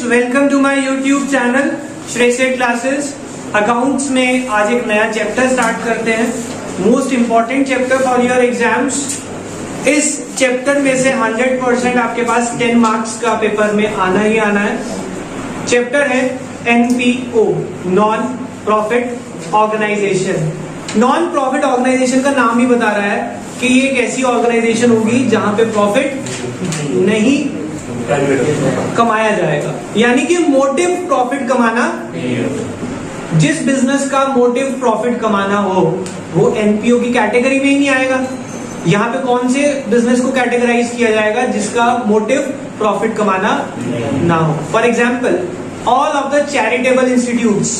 Welcome to my YouTube channel Shreshth classes. Accounts में आज एक नया चैप्टर स्टार्ट करते हैं, most important chapter for your exams. इस चैप्टर में से 100% आपके पास 10 मार्क्स का पेपर में आना ही आना है। चैप्टर है NPO, non profit organisation. Non profit organisation का नाम ही बता रहा है कि ये एक ऐसी ऑर्गेनाइजेशन होगी जहां पे प्रॉफिट नहीं कमाया जाएगा, यानी कि मोटिव प्रॉफिट कमाना, जिस बिजनेस का मोटिव प्रॉफिट कमाना हो वो एनपीओ की कैटेगरी में ही नहीं आएगा। यहाँ पे कौन से बिजनेस को कैटेगराइज किया जाएगा जिसका मोटिव प्रॉफिट कमाना ना हो। For example all of the charitable institutes,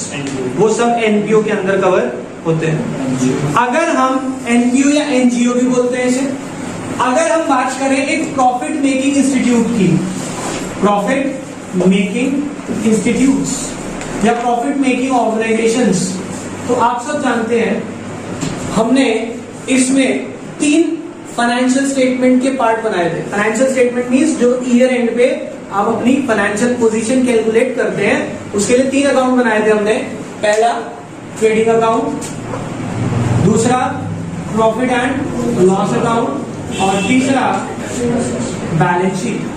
वो सब एनपीओ के अंदर कवर होते हैं। अगर हम एनपीओ या एनजीओ भी बोलते हैं इसे, अगर हम बात करें एक प्रॉफिट मेकिंग इंस्टीट्यूट की, प्रॉफिट मेकिंग इंस्टीट्यूट्स या प्रॉफिट मेकिंग ऑर्गेनाइजेशंस, तो आप सब जानते हैं हमने इसमें 3 फाइनेंशियल स्टेटमेंट के पार्ट बनाए थे। फाइनेंशियल स्टेटमेंट मींस जो ईयर एंड पे आप अपनी फाइनेंशियल पोजीशन कैलकुलेट करते हैं, उसके लिए 3 अकाउंट बनाए थे हमने। पहला ट्रेडिंग अकाउंट, दूसरा प्रॉफिट एंड लॉस अकाउंट और तीसरा बैलेंस शीट।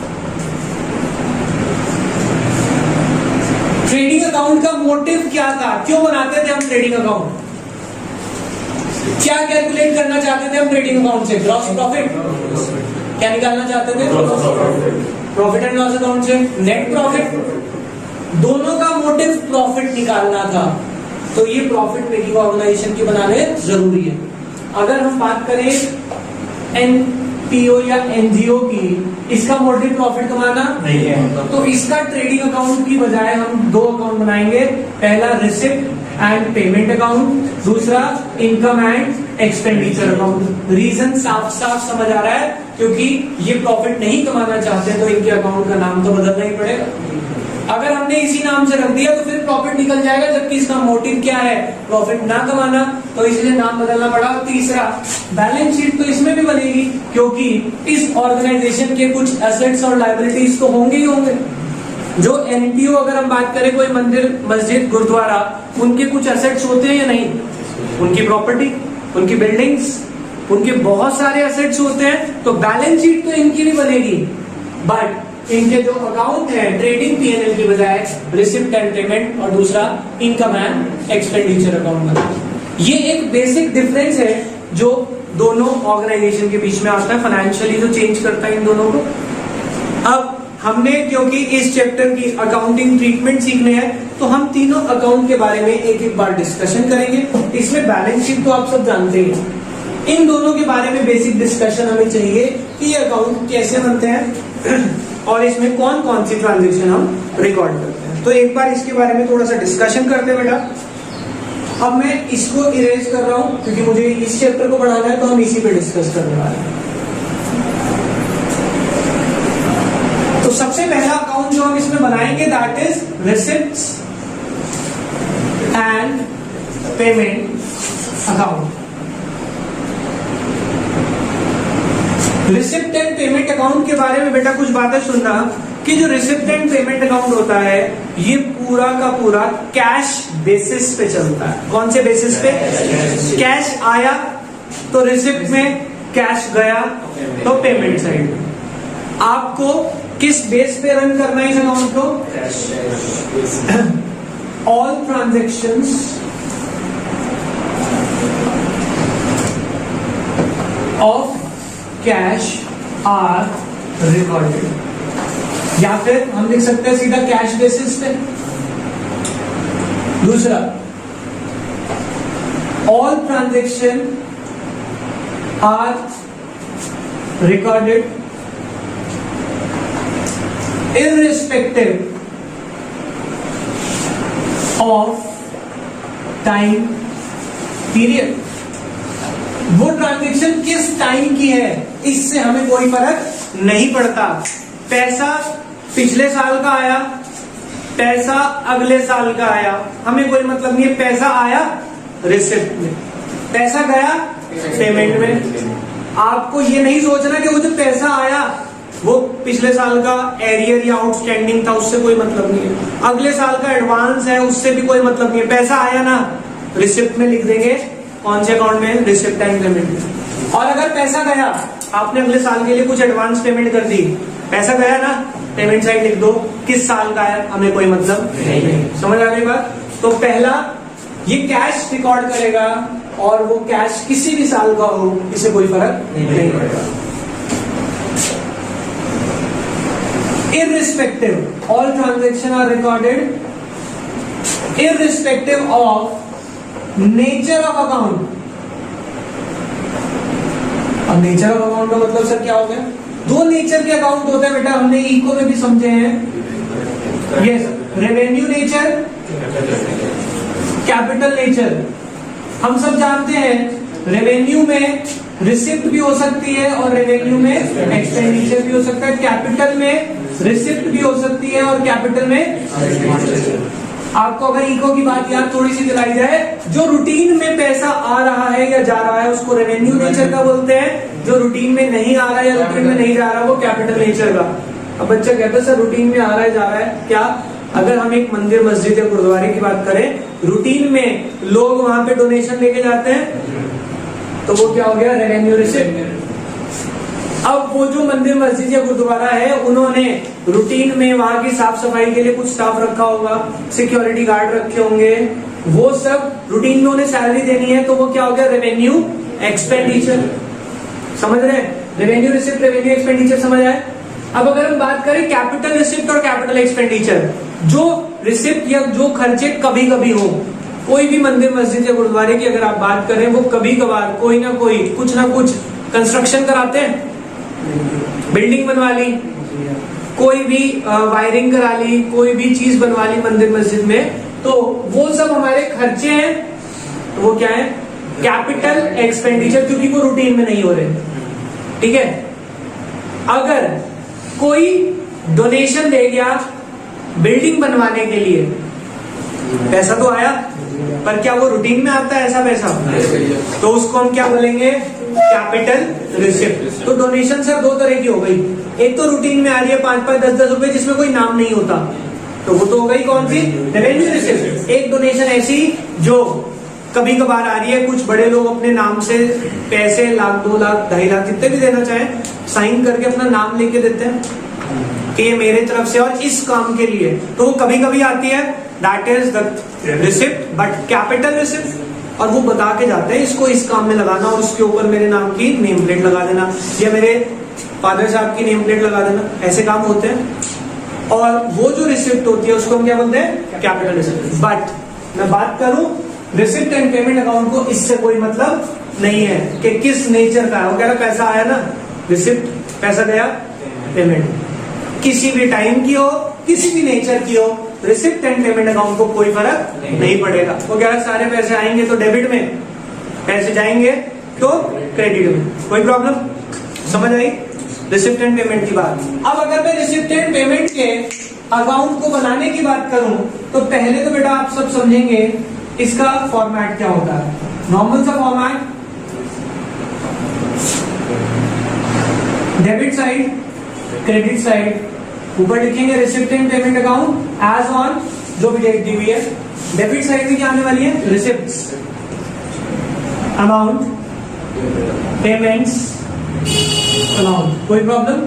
ट्रेडिंग अकाउंट का मोटिव क्या था, क्यों बनाते थे हम ट्रेडिंग अकाउंट, क्या कैलकुलेट करना चाहते थे हम ट्रेडिंग अकाउंट से? Gross profit. क्या निकालना चाहते थे? प्रॉफिट एंड लॉस अकाउंट से नेट प्रॉफिट। दोनों का मोटिव प्रॉफिट निकालना था, तो ये प्रॉफिट मेकिंग ऑर्गेनाइजेशन की बनाने जरूरी है। अगर हम बात करें एनपीओ या एनजीओ की, इसका मोटिव प्रॉफिट कमाना नहीं है, तो इसका ट्रेडिंग अकाउंट की बजाय हम 2 अकाउंट बनाएंगे। पहला रिसिप्ट एंड पेमेंट अकाउंट, दूसरा income and expenditure account. Reason साफ साफ समझ आ रहा है, क्योंकि ये प्रॉफिट नहीं कमाना चाहते तो इनके अकाउंट का नाम तो बदलना ही पड़ेगा। अगर हमने इसी नाम से रख दिया तो फिर प्रॉफिट निकल जाएगा, जबकि इसका मोटिव क्या है? प्रॉफिट ना कमाना, तो इसलिए नाम बदलना पड़ा। तीसरा बैलेंस शीट, तो इसमें भी बनेगी, क्योंकि इस ऑर्गेनाइजेशन के कुछ एसेट्स और लायबिलिटीज तो होंगे ही होंगे। जो एनपीओ अगर हम बात करें, कोई मंदिर, मस्जिद, गुरुद्वारा, उनके कुछ एसेट्स होते हैं या नहीं? उनकी प्रॉपर्टी, उनकी बिल्डिंग्स, उनके बहुत सारे एसेट्स होते हैं, तो बैलेंस शीट तो इनकी भी बनेगी। बट इनके जो अकाउंट है ट्रेडिंग पीएनएल की बजाय रिसिप्ट एंड पेमेंट और दूसरा इनकम एंड एक्सपेंडिचर अकाउंट बना। ये एक बेसिक डिफरेंस है जो दोनों ऑर्गेनाइजेशन के बीच में आता है, फाइनेंशियली जो चेंज करता है इन दोनों को। अब हमने क्योंकि इस चैप्टर की अकाउंटिंग ट्रीटमेंट सीखने हैं, तो हम तीनों अकाउंट के बारे में एक एक बार डिस्कशन करेंगे। इसमें बैलेंस शीट तो आप सब जानते हैं, इन दोनों के बारे में बेसिक डिस्कशन हमें चाहिए कि ये अकाउंट कैसे बनते हैं और इसमें कौन कौन सी ट्रांजेक्शन हम रिकॉर्ड करते हैं। तो एक बार इसके बारे में थोड़ा सा डिस्कशन करते हैं बेटा। अब मैं इसको इरेज कर रहा हूं क्योंकि मुझे इस चैप्टर को पढ़ाना है, तो हम इसी पे डिस्कस करने वाले हैं। तो सबसे पहला अकाउंट जो हम इसमें बनाएंगे that is receipts and payment account. Receipt and payment account के बारे में बेटा कुछ बातें सुनना कि जो रिसिप्ट एंड पेमेंट अकाउंट होता है ये पूरा का पूरा कैश बेसिस पे चलता है। कौन से बेसिस पे? कैश आया तो रिसिप्ट में, कैश गया तो पेमेंट साइड में। आपको किस बेस पे रन करना है इस अकाउंट को? All transactions of cash are recorded, या फिर हम लिख सकते हैं सीधा कैश बेसिस पे। दूसरा, all transaction are recorded irrespective of time period. वो ट्रांजेक्शन किस टाइम की है इससे हमें कोई फर्क नहीं पड़ता। पैसा पिछले साल का आया, पैसा अगले साल का आया, हमें कोई मतलब नहीं है। पैसा आया रिसिप्ट में, पैसा गया पेमेंट में। आपको ये नहीं सोचना कि वो जो पैसा आया वो पिछले साल का एरियर या आउटस्टैंडिंग था, उससे कोई मतलब नहीं है। अगले साल का एडवांस है, उससे भी कोई मतलब नहीं है। पैसा आया ना, रिसिप्ट में लिख देंगे, कौन से अकाउंट में, रिसिप्ट एंड पेमेंट। और अगर पैसा गया, आपने अगले साल के लिए कुछ एडवांस पेमेंट कर दी, पैसा गया ना, पेमेंट साइड लिख दो, किस साल का है हमें कोई मतलब नहीं। समझ आ गई बात? तो पहला ये कैश रिकॉर्ड करेगा, और वो कैश किसी भी साल का हो, इससे कोई फर्क नहीं पड़ेगा। Irrespective, all transactions are recorded irrespective of nature of account। अब नेचर ऑफ अकाउंट का मतलब सर क्या हो गया? दो नेचर के अकाउंट होते हैं बेटा, हमने इको में भी समझे हैं। Yes, revenue nature, capital nature. हम सब जानते हैं रेवेन्यू में रिसिप्ट भी हो सकती है और रेवेन्यू में एक्सपेंडिचर भी हो सकता है। कैपिटल में रिसिप्ट भी हो सकती है और कैपिटल में। आपको अगर इको की बात यार थोड़ी सी दिलाई जाए, जो रूटीन में पैसा आ रहा है या जा रहा है उसको रेवेन्यू नेचर का बोलते हैं, जो रूटीन में नहीं आ रहा है या रूटीन में नहीं जा रहा वो कैपिटल नेचर का। अब बच्चा कहता है सर रूटीन में आ रहा है जा रहा है क्या? अगर हम एक मंदिर मस्जिद या गुरुद्वारे की बात करें, रूटीन में लोग वहां पे डोनेशन लेके जाते हैं, तो वो क्या हो गया? Revenue receipt. अब वो जो मंदिर मस्जिद या गुरुद्वारा है, उन्होंने रूटीन में वहां की साफ सफाई के लिए कुछ स्टाफ रखा होगा, सिक्योरिटी गार्ड रखे होंगे, वो सब रूटीन में उन्हें सैलरी देनी है, तो वो क्या हो गया? Revenue expenditure. समझ रहे हैं? रेवेन्यू रिसिप्ट, रेवेन्यू एक्सपेंडिचर समझ आए? अब अगर हम बात करें कैपिटल रिसिप्ट और कैपिटल एक्सपेंडिचर, जो रिसिप्ट या जो खर्चे कभी कभी हो, कोई भी मंदिर मस्जिद या गुरुद्वारे की अगर आप बात करें, वो कभी कभार कोई ना कोई कुछ ना कुछ कंस्ट्रक्शन कराते हैं, बिल्डिंग बनवा ली, कोई भी वायरिंग करा ली, कोई भी चीज बनवा ली मंदिर मस्जिद में, तो वो सब हमारे खर्चे हैं। तो वो क्या है? कैपिटल एक्सपेंडिचर, क्योंकि वो रूटीन में नहीं हो रहे। ठीक है? अगर कोई डोनेशन दे गया बिल्डिंग बनवाने के लिए, पैसा तो आया, पर क्या वो रूटीन में आता है ऐसा पैसा? तो उसको हम क्या बोलेंगे? Capital receipt. तो डोनेशन सर दो तरह की हो गई, एक तो रूटीन में आ रही है 5-5, 10-10 रुपए जिसमें कोई नाम नहीं होता, तो वो तो हो गई कौन सी? Revenue receipt. एक डोनेशन ऐसी जो कभी कभार आ रही है, कुछ बड़े लोग अपने नाम से पैसे 1 लाख 2 लाख 2.5 लाख जितने भी देना चाहें, साइन करके अपना नाम लेके देते हैं कि ये मेरे तरफ से और इस काम के लिए, तो वो कभी कभी आती है, that is the receipt. But capital receipt, और वो बता के जाते हैं इसको इस काम में लगाना और उसके ऊपर मेरे नाम की नेम प्लेट लगा देना या मेरे फादर साहब की नेम प्लेट लगा देना, ऐसे काम होते हैं। और वो जो रिसिप्ट होती है उसको हम क्या बोलते हैं? Capital receipt. बट मैं बात करूं रिसिप्ट एंड पेमेंट अकाउंट को, इससे कोई मतलब नहीं है कि किस नेचर का है। वो कह रहा पैसा आया ना, रिसिप्ट, पैसा गया, पेमेंट। किसी भी टाइम की हो, किसी भी नेचर की हो, रिसिप्ट एंड पेमेंट अकाउंट को कोई फर्क नहीं पड़ेगा। वो कह रहा सारे पैसे आएंगे तो डेबिट में, पैसे जाएंगे तो क्रेडिट में, कोई प्रॉब्लम? समझ आई रिसिप्ट एंड पेमेंट की बात? अब अगर मैं रिसिप्ट एंड पेमेंट के अकाउंट को बनाने की बात करूं, तो पहले तो बेटा आप सब समझेंगे इसका फॉर्मेट क्या होता है। नॉर्मल सा format, debit side, credit side, ऊपर लिखेंगे receipt and payment account as on जो भी डेट दी हुई है। डेबिट साइड में क्या आने वाली है? रिसिप्ट्स, अमाउंट, पेमेंट्स, अमाउंट, कोई प्रॉब्लम?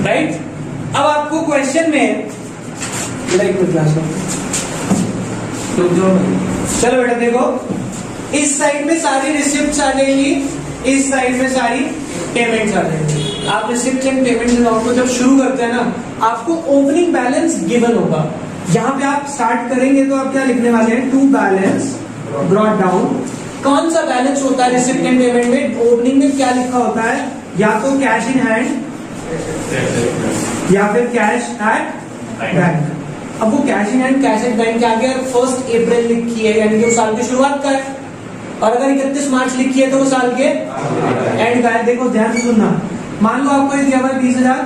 राइट? अब आपको क्वेश्चन में क्लास में चलो बेटा देखो, इस साइड में सारी रिसिप्ट्स आ जाएंगी, इस साइड में सारी पेमेंट्स आ जाएंगी। आप रिसिप्ट एंड पेमेंट अकाउंट को जब शुरू करते हैं ना, आपको ओपनिंग बैलेंस गिवन होगा। यहाँ पे आप स्टार्ट करेंगे तो आप क्या लिखने वाले हैं? To balance brought down. कौन सा बैलेंस होता है रिसिप्ट एंड पेमेंट में? ओपनिंग में क्या लिखा होता है? या तो कैश इन हैंड या फिर कैश एट बैंक। अब वो cash in hand, cash at bank के आगे 1 अप्रैल लिखी है, यानी कि वो साल की शुरुआत का है। और अगर 31 मार्च लिखी है तो वो साल के एंड का है। देखो ध्यान से सुनना, मान लो आपको ये दिया हुआ 20,000,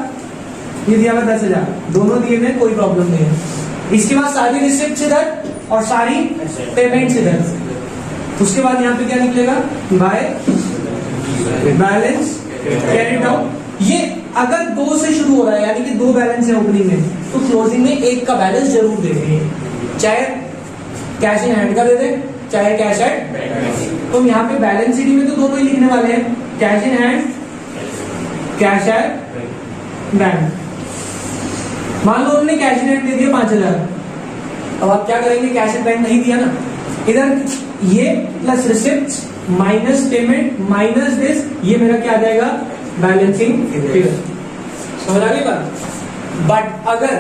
ये दिया हुआ 10,000, दोनों दिए में कोई प्रॉब्लम नहीं है। इसके बाद सारी रिसिप्ट इधर और सारी पेमेंट इधर। उसके बाद यहाँ पे क्या निकलेगा? बाय बैलेंस कैरिड आउट ये अगर 2 से शुरू हो रहा है यानी कि 2 बैलेंस है ओपनिंग में, तो क्लोजिंग में 1 का बैलेंस जरूर दे दें, चाहे कैश इन हैंड का दे दें चाहे कैश एट बैंक। तो यहाँ पे बैलेंस शीट में तो दोनों ही लिखने वाले हैं, cash in hand cash at bank. मान लो उन्होंने कैश इन हैंड दे दिया 5000, अब आप क्या करेंगे, कैश एट बैंक नहीं दिया ना, इधर ये plus receipt minus payment minus this, ये मेरा क्या आ जाएगा, बैलेंसिंग फिगर। समझ आ गई बात। बट अगर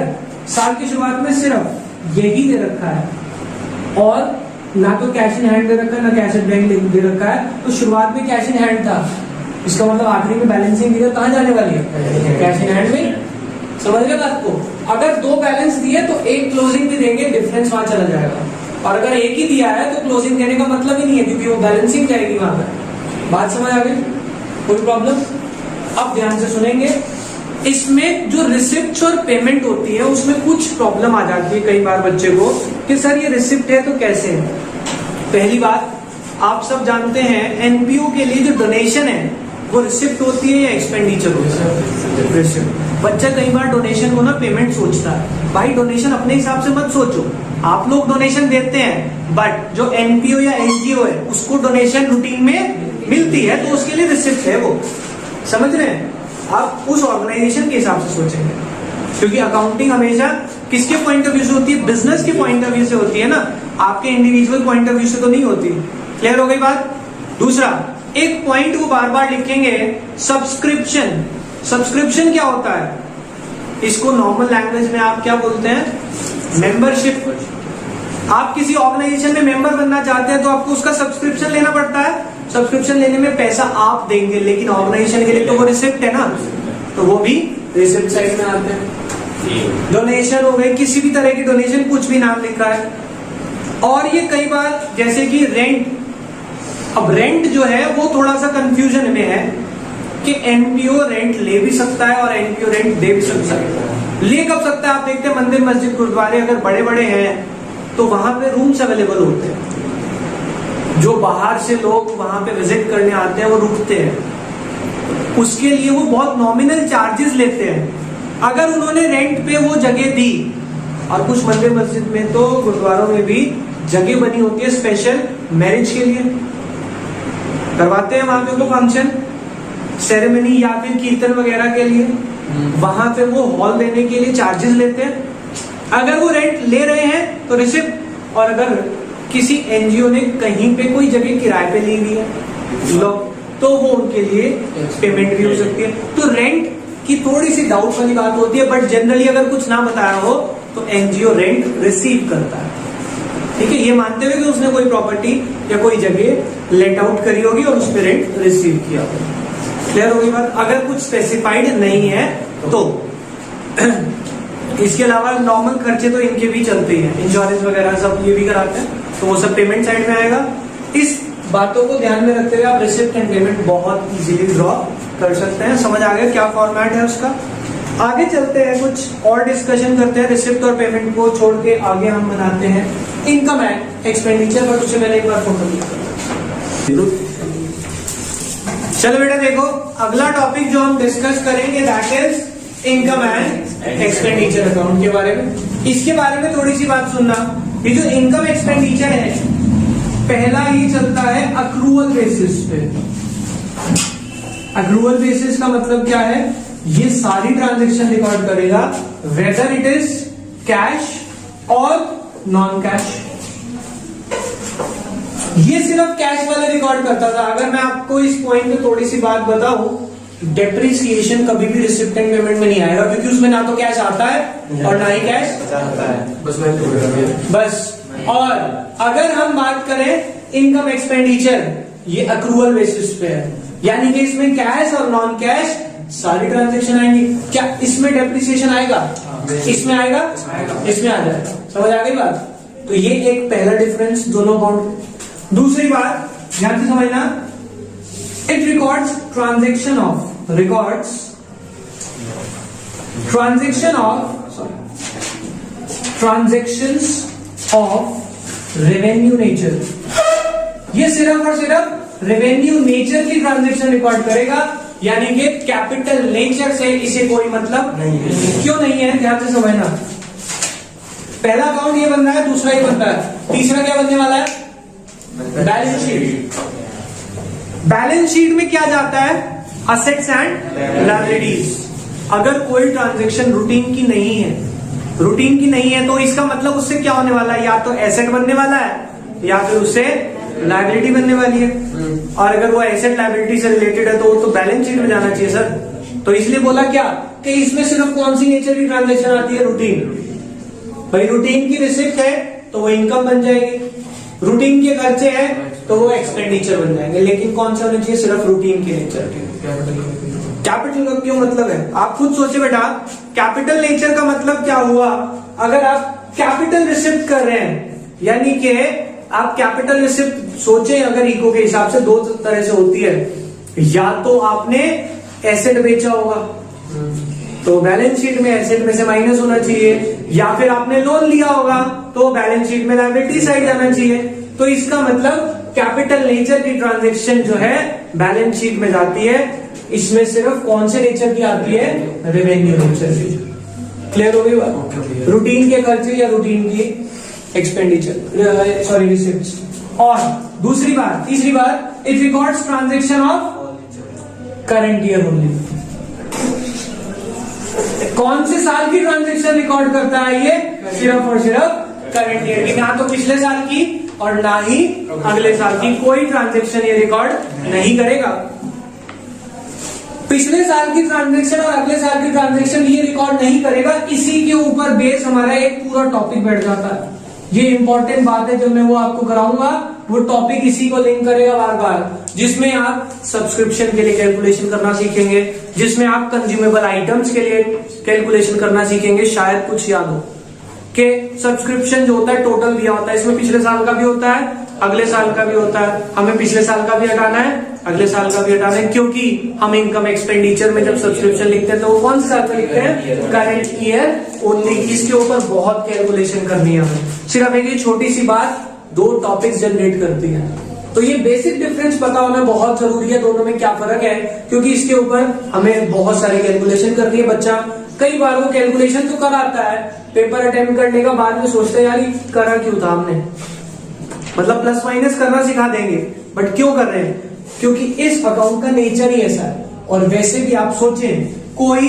साल की शुरुआत में सिर्फ यही दे रखा है और ना तो कैश इन हैंड दे रखा है ना कैश एट बैंक दे रखा है, तो शुरुआत में कैश इन हैंड था, इसका मतलब आखिरी में बैलेंसिंग फिगर कहां जाने वाली है, कैश इन हैंड में। समझ गए बात को। अगर 2 बैलेंस दिए तो 1 क्लोजिंग भी देंगे, डिफरेंस वहां चला जाएगा, और अगर 1 ही दिया है तो क्लोजिंग देने का मतलब ही नहीं है, क्योंकि वो बैलेंसिंग जाएगी वहां पर। बात समझ आ गई, कोई प्रॉब्लम? अब ध्यान से सुनेंगे, इसमें जो रिसिप्ट और पेमेंट होती है उसमें कुछ प्रॉब्लम आ जाती है कई बार बच्चे को कि सर ये रिसिप्ट है तो कैसे है। पहली बात, आप सब जानते हैं एनपीओ के लिए जो डोनेशन है वो रिसिप्ट होती है या एक्सपेंडिचर होता है, रिसिप्ट। बच्चा कई बार डोनेशन को ना पेमेंट सोचता है, भाई डोनेशन अपने हिसाब से मत सोचो, आप लोग डोनेशन देते हैं बट जो एनपीओ या एनजीओ है उसको डोनेशन रूटीन में मिलती है तो उसके लिए रिसिप्ट है वो। समझ रहे हैं? आप उस ऑर्गेनाइजेशन के हिसाब से सोचेंगे, क्योंकि अकाउंटिंग हमेशा किसके पॉइंट ऑफ व्यू से होती है, बिजनेस के पॉइंट ऑफ व्यू से होती है ना, आपके इंडिविजुअल पॉइंट ऑफ व्यू से तो नहीं होती। क्लियर हो गई बात। दूसरा, एक पॉइंट को बार बार लिखेंगे, सब्सक्रिप्शन। सब्सक्रिप्शन क्या होता है, इसको नॉर्मल लैंग्वेज में आप क्या बोलते हैं, मेंबरशिप। आप किसी ऑर्गेनाइजेशन में मेंबर बनना चाहते हैं तो आपको उसका सब्सक्रिप्शन लेना पड़ता है, सब्सक्रिप्शन लेने में पैसा आप देंगे, लेकिन ऑर्गेनाइजेशन के लिए तो वो रिसिप्ट है ना, तो वो भी रिसिप्ट साइड में आते हैं। डोनेशन हो गई, किसी भी तरह की डोनेशन, कुछ भी नाम लिखा है। और ये कई बार जैसे कि रेंट, अब रेंट जो है वो थोड़ा सा कंफ्यूजन में है कि एनपीओ रेंट ले भी सकता है और एनपीओ रेंट दे भी सकता है। ले कब सकता है, आप देखते हैं मंदिर मस्जिद गुरुद्वारे अगर बड़े बड़े हैं तो वहां पे रूम्स अवेलेबल होते हैं, जो बाहर से लोग वहां पे विजिट करने आते हैं वो रुकते हैं, उसके लिए वो बहुत नॉमिनल चार्जेस लेते हैं। अगर उन्होंने रेंट पे वो जगह दी, और कुछ मंदिर मस्जिद में तो गुरुद्वारों में भी जगह बनी होती है स्पेशल मैरिज के लिए, करवाते हैं वहां पे वो फंक्शन सेरेमनी या फिर कीर्तन वगैरह के लिए, वहां पे वो हॉल देने के लिए चार्जेस लेते हैं। अगर वो रेंट ले रहे हैं तो रिसिप्ट, और अगर किसी एनजीओ ने कहीं पे कोई जगह किराए पे ली हुई है लोग, तो वो उनके लिए पेमेंट भी हो सकती है। तो रेंट की थोड़ी सी डाउट वाली बात होती है, बट जनरली अगर कुछ ना बताया हो तो एनजीओ रेंट रिसीव करता है। ठीक है, ये मानते हुए कि उसने कोई प्रॉपर्टी या कोई जगह लेट आउट करी होगी और उस पर रेंट रिसीव किया होगा। क्लियर होगी बात। अगर कुछ स्पेसिफाइड नहीं है तो इसके अलावा नॉर्मल खर्चे तो इनके भी चलते हैं, इंश्योरेंस वगैरह सब ये भी कराते हैं, तो वो सब पेमेंट साइड में आएगा। इस बातों को ध्यान में रखते हुए आप रिसिप्ट एंड पेमेंट बहुत इजीली ड्रॉ कर सकते हैं। समझ आ गया क्या फॉर्मेट है उसका। आगे चलते हैं, कुछ और डिस्कशन करते हैं। रिसिप्ट और पेमेंट को छोड़ के आगे हम बनाते हैं इनकम एंड एक्सपेंडिचर, पर उससे मैंने एक बार फोटो लिया। चलो बेटा देखो, अगला टॉपिक जो हम डिस्कस करेंगे that is income and expenditure account के बारे में। इसके बारे में थोड़ी सी बात सुनना, ये जो इनकम एक्सपेंडिचर है पहला ही चलता है अक्रूवल बेसिस पे। अक्रूवल बेसिस का मतलब क्या है, ये सारी ट्रांजैक्शन रिकॉर्ड करेगा वेदर इट इज कैश और नॉन कैश। ये सिर्फ कैश वाले रिकॉर्ड करता था। अगर मैं आपको इस पॉइंट में थोड़ी सी बात बताऊं, डेप्रिसिएशन कभी भी रिसिप्ट एंड पेमेंट में नहीं आएगा, क्योंकि उसमें ना तो कैश आता है और ना ही कैश आता है बस। और अगर हम बात करें इनकम एक्सपेंडिचर, ये अक्रूवल बेसिस पे है, यानी कि इसमें कैश और नॉन कैश सारी ट्रांजैक्शन आएंगी। क्या इसमें डेप्रिसिएशन आएगा? इसमें आएगा, इसमें आ जाएगा। समझ आ गई बात। तो ये एक पहला डिफरेंस दोनों अकाउंट। दूसरी बात ध्यान से समझना, it records transaction of transactions of revenue nature. ये सिर्फ और सिर्फ रेवेन्यू नेचर की ट्रांजैक्शन रिकॉर्ड करेगा, यानी कि कैपिटल नेचर से इसे कोई मतलब नहीं है। क्यों नहीं है, ध्यान से समझना। पहला अकाउंट ये बन रहा है, दूसरा ये बन रहा है, तीसरा क्या बनने वाला है, बैलेंस शीट। बैलेंस शीट में क्या जाता है, असेट्स एंड लायबिलिटीज। अगर कोई ट्रांजैक्शन रूटीन की नहीं है, रूटीन की नहीं है, तो इसका मतलब उससे क्या होने वाला है, या तो एसेट बनने वाला है या फिर उससे लायबिलिटी बनने वाली है। और अगर वो एसेट लायबिलिटी से रिलेटेड है तो वो तो बैलेंस शीट में जाना चाहिए सर। तो इसलिए बोला क्या कि इसमें सिर्फ कौन सी नेचर की ट्रांजैक्शन आती है, रूटीन। भाई रूटीन की रिसिप्ट है तो वो इनकम बन जाएगी, रूटीन के खर्चे हैं तो वो एक्सपेंडिचर बन जाएंगे। लेकिन कौन सा होना चाहिए, सिर्फ रूटीन की नेचर के। कैपिटल का क्यों मतलब है, आप खुद सोचे बेटा। कैपिटल नेचर का मतलब क्या हुआ, अगर आप कैपिटल रिसिप्ट कर रहे हैं, यानी कि आप कैपिटल रिसिप्ट सोचे अगर इको के हिसाब से दो तरह से होती है, या तो आपने एसेट बेचा होगा तो बैलेंस शीट में एसेट में से माइनस होना चाहिए, या फिर आपने लोन लिया होगा तो बैलेंस शीट में लायबिलिटी साइड जाना चाहिए। तो इसका मतलब कैपिटल नेचर की ट्रांजैक्शन जो है बैलेंस शीट में जाती है। इसमें सिर्फ कौन से नेचर की आती है, रेवेन्यू नेचर की। क्लियर हो गई बात, रूटीन के खर्चे या रूटीन की एक्सपेंडिचर, सॉरी रिसिप्ट्स। और दूसरी बात, तीसरी बात, it records transaction of current year only. कौन से साल की ट्रांजैक्शन रिकॉर्ड करता है ये, सिर्फ और सिर्फ करंट ईयर की, ना तो पिछले साल की और ना ही अगले साल की। कोई ट्रांजैक्शन ये रिकॉर्ड नहीं करेगा। पिछले साल की ट्रांजैक्शन और अगले साल की ट्रांजैक्शन ये रिकॉर्ड नहीं करेगा। इसी के ऊपर बेस हमारा एक पूरा टॉपिक बैठ जाता है। ये इंपॉर्टेंट बात है, जब मैं वो आपको कराऊंगा वो टॉपिक इसी को लिंक करेगा बार बार, जिसमें आप सब्सक्रिप्शन के लिए कैलकुलेशन करना सीखेंगे, जिसमें आप कंज्यूमेबल आइटम्स के लिए कैलकुलेशन करना सीखेंगे। शायद कुछ याद हो कि सब्सक्रिप्शन जो होता है टोटल दिया होता है, इसमें पिछले साल का भी होता है, अगले साल का भी होता है। हमें पिछले साल का भी हटाना है, अगले साल का भी हटाना है, क्योंकि हम इनकम एक्सपेंडिचर में जब सब्सक्रिप्शन लिखते हैं तो वो कौन से साल का लिखते हैं, करंट ईयर ओनली। इसके ऊपर बहुत कैलकुलेशन करनी है हमें। सिर्फ एक छोटी सी बात दो टॉपिक्स जनरेट करती है। तो ये बेसिक डिफरेंस पता होना बहुत जरूरी है, दोनों में क्या फर्क है, क्योंकि इसके ऊपर हमें बहुत सारी कैलकुलेशन करनी है। बच्चा कई बार वो कैलकुलेशन तो कराता है, पेपर अटेम्प्ट करने का बाद में सोचते हैं यार ये करा क्यों था हमने, मतलब प्लस माइनस करना सिखा देंगे, बट क्यों कर रहे हैं, क्योंकि इस अकाउंट का नेचर ही ऐसा है। और वैसे भी आप सोचें, कोई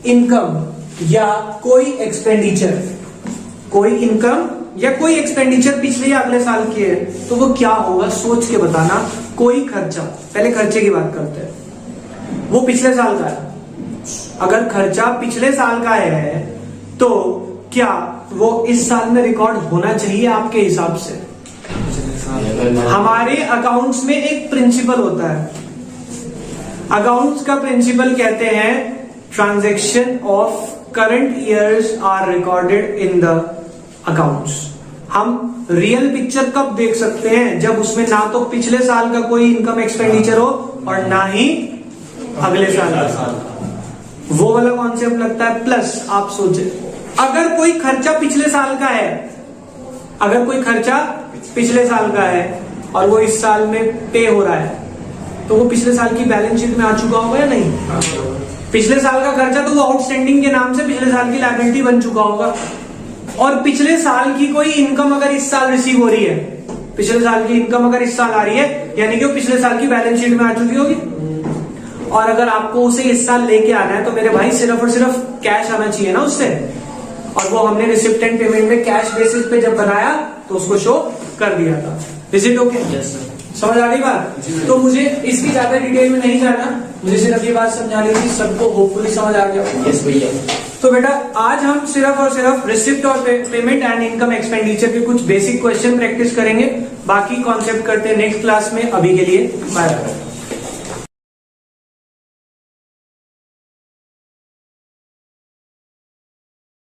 इनकम या कोई एक्सपेंडिचर, कोई इनकम या कोई एक्सपेंडिचर पिछले या अगले साल की है तो वो क्या होगा, सोच के बताना। कोई खर्चा, पहले खर्चे की बात करते हैं, वो पिछले साल का है। अगर खर्चा पिछले साल का है तो क्या वो इस साल में रिकॉर्ड होना चाहिए आपके हिसाब से? हमारे अकाउंट्स में एक प्रिंसिपल होता है, अकाउंट्स का प्रिंसिपल कहते हैं transaction of current years are recorded in the accounts. हम रियल पिक्चर कब देख सकते हैं, जब उसमें ना तो पिछले साल का कोई इनकम एक्सपेंडिचर हो और ना ही अगले साल का। वो वाला कॉन्सेप्ट लगता है। प्लस आप सोचे, अगर कोई खर्चा पिछले साल का है, अगर कोई खर्चा पिछले साल का है और वो इस साल में पे हो रहा है, तो वो पिछले साल की बैलेंस शीट में आ चुका होगा या नहीं? पिछले साल का खर्चा तो वो आउटस्टैंडिंग के नाम से पिछले साल की लायबिलिटी बन चुका होगा। और पिछले साल की कोई इनकम अगर इस साल रिसीव हो रही है, पिछले साल की इनकम अगर इस साल आ रही है, यानी कि वो पिछले साल की बैलेंस शीट में आ चुकी होगी। और अगर आपको उसे इस साल लेके आना है तो मेरे भाई सिर्फ और सिर्फ कैश आना चाहिए ना उससे, और वो हमने रिसिप्ट एंड पेमेंट में कैश बेसिस पे जब बनाया तो उसको शो कर दिया था। Is it okay? समझ आ गई बात? तो मुझे इसकी ज्यादा डिटेल में नहीं जाना, मुझे सिर्फ ये बात समझानी थी, सबको होपफुली समझ आ गया। यस भैया। तो बेटा आज हम सिर्फ और सिर्फ रिसिप्ट और पेमेंट एंड इनकम एक्सपेंडिचर के कुछ बेसिक क्वेश्चन प्रैक्टिस करेंगे, बाकी कॉन्सेप्ट करते हैं नेक्स्ट क्लास में। अभी के लिए बाय बाय।